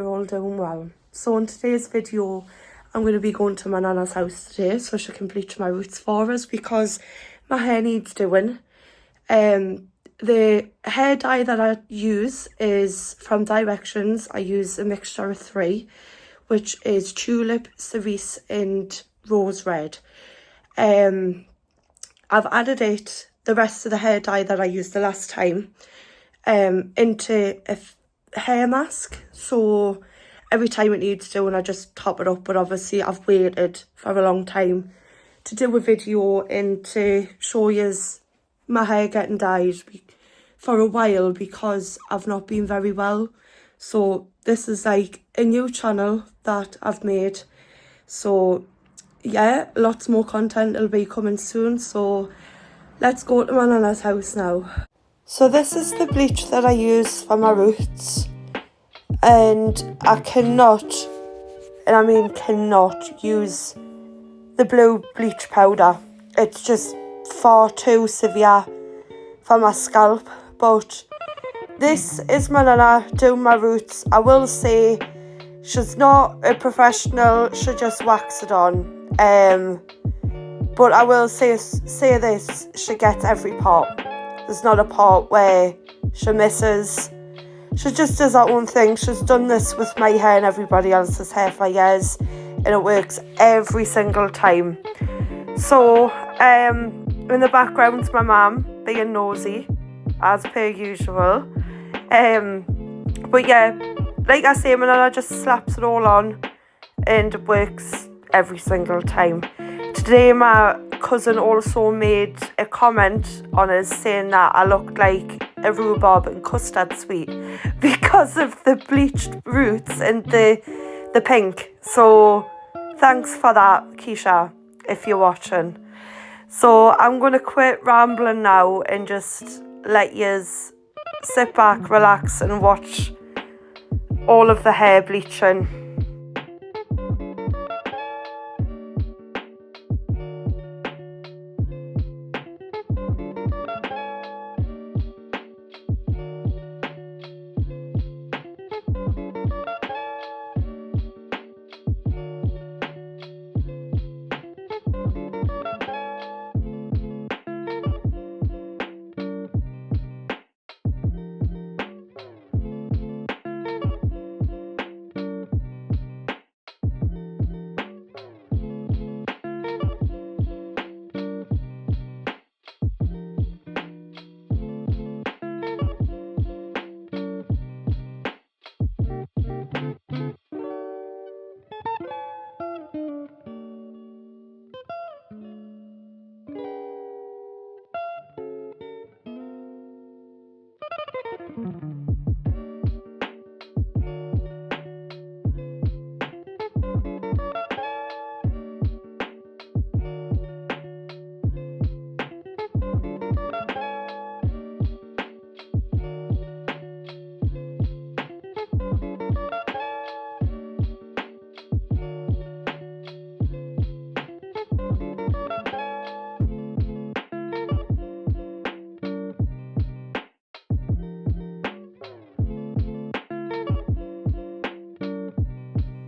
you're all doing well. So in today's video, I'm going to be going to my nana's house today so she can bleach my roots for us because my hair needs doing. The hair dye that I use is from Directions. I use a mixture of 3, which is tulip, cerise and rose red. I've added the rest of the hair dye that I used the last time, into a hair mask. So every time it needs doing, I just top it up. But obviously I've waited for a long time to do a video and to show you my hair getting dyed for a while because I've not been very well. So this is like a new channel that I've made. So yeah, lots more content will be coming soon. So let's go to my nana's house now. So this is the bleach that I use for my roots. And I cannot use the blue bleach powder. It's just far too severe for my scalp. But this is my nana doing my roots. I will say she's not a professional, she just whacks it on. But I will say this, she gets every part. There's not a part where she misses. She just does her own thing. She's done this with my hair and everybody else's hair for years, and it works every single time. So, in the background's my mum being nosy, as per usual. But yeah, like I say, my nana just slaps it all on, and it works every single time. Today, my cousin also made a comment on us saying that I looked like a rhubarb and custard sweet because of the bleached roots and the pink. So thanks for that, Keisha, if you're watching. So I'm going to quit rambling now and just let you sit back, relax and watch all of the hair bleaching.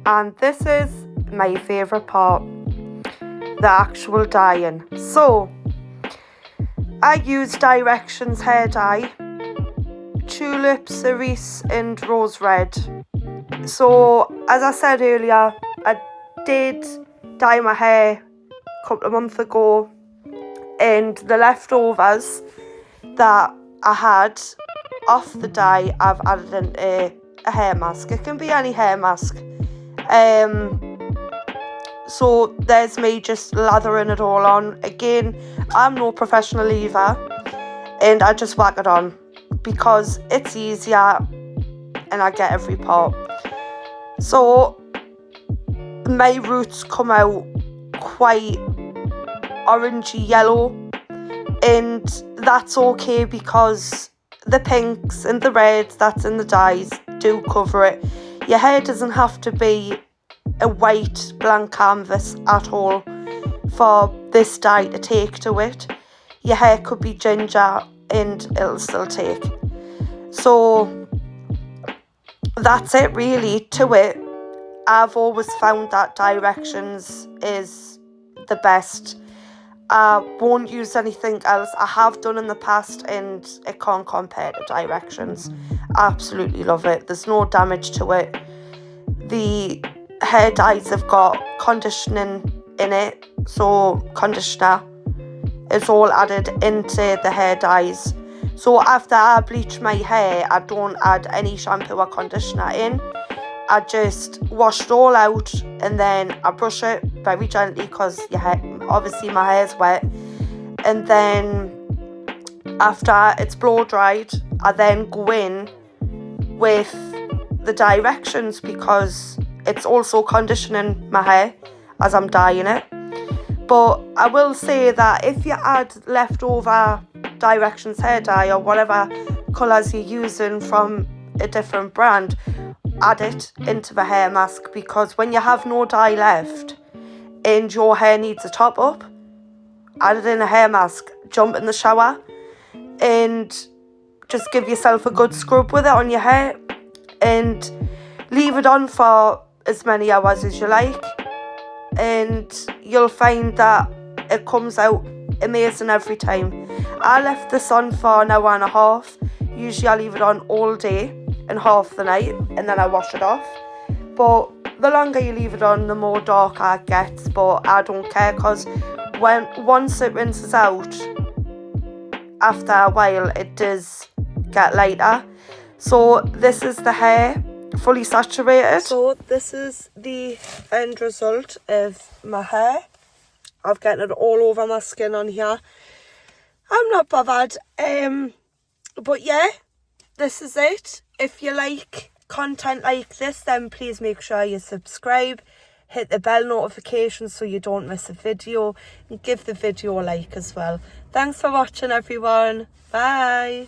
And this is my favourite part, the actual dyeing. So, I use Directions hair dye, tulip, cerise and rose red. So, as I said earlier, I did dye my hair a couple of months ago, and the leftovers that I had off the dye, I've added into a hair mask. It can be any hair mask. So there's me just lathering it all on. Again, I'm no professional either, and I just whack it on because it's easier and I get every part. So my roots come out quite orangey yellow, and that's okay because the pinks and the reds that's in the dyes do cover it. Your hair doesn't have to be a white blank canvas at all for this dye to take to it. Your hair could be ginger and it'll still take. So that's it really to it. I've always found that Directions is the best. I won't use anything else. I have done in the past and it can't compare to Directions. Absolutely love it. There's no damage to it. The hair dyes have got conditioning in it, so conditioner is all added into the hair dyes. So after I bleach my hair, I don't add any shampoo or conditioner in. I just wash it all out and then I brush it very gently because obviously my hair is wet. And then after it's blow dried, I then go in with the Directions because it's also conditioning my hair as I'm dyeing it. But I will say that if you add leftover Directions hair dye or whatever colours you're using from a different brand, add it into the hair mask, because when you have no dye left and your hair needs a top up, add it in a hair mask, jump in the shower and just give yourself a good scrub with it on your hair and leave it on for as many hours as you like, and you'll find that it comes out amazing every time. I left this on for an hour and a half. Usually I leave it on all day and half the night and then I wash it off, but the longer you leave it on the more darker it gets. But I don't care, because once it rinses out, after a while it does get lighter. So this is the hair fully saturated. So this is the end result of my hair. I've got it all over my skin on here. I'm not bothered. But yeah, this is it. If you like content like this, then please make sure you subscribe, hit the bell notification so you don't miss a video, and give the video a like as well. Thanks for watching, everyone. Bye.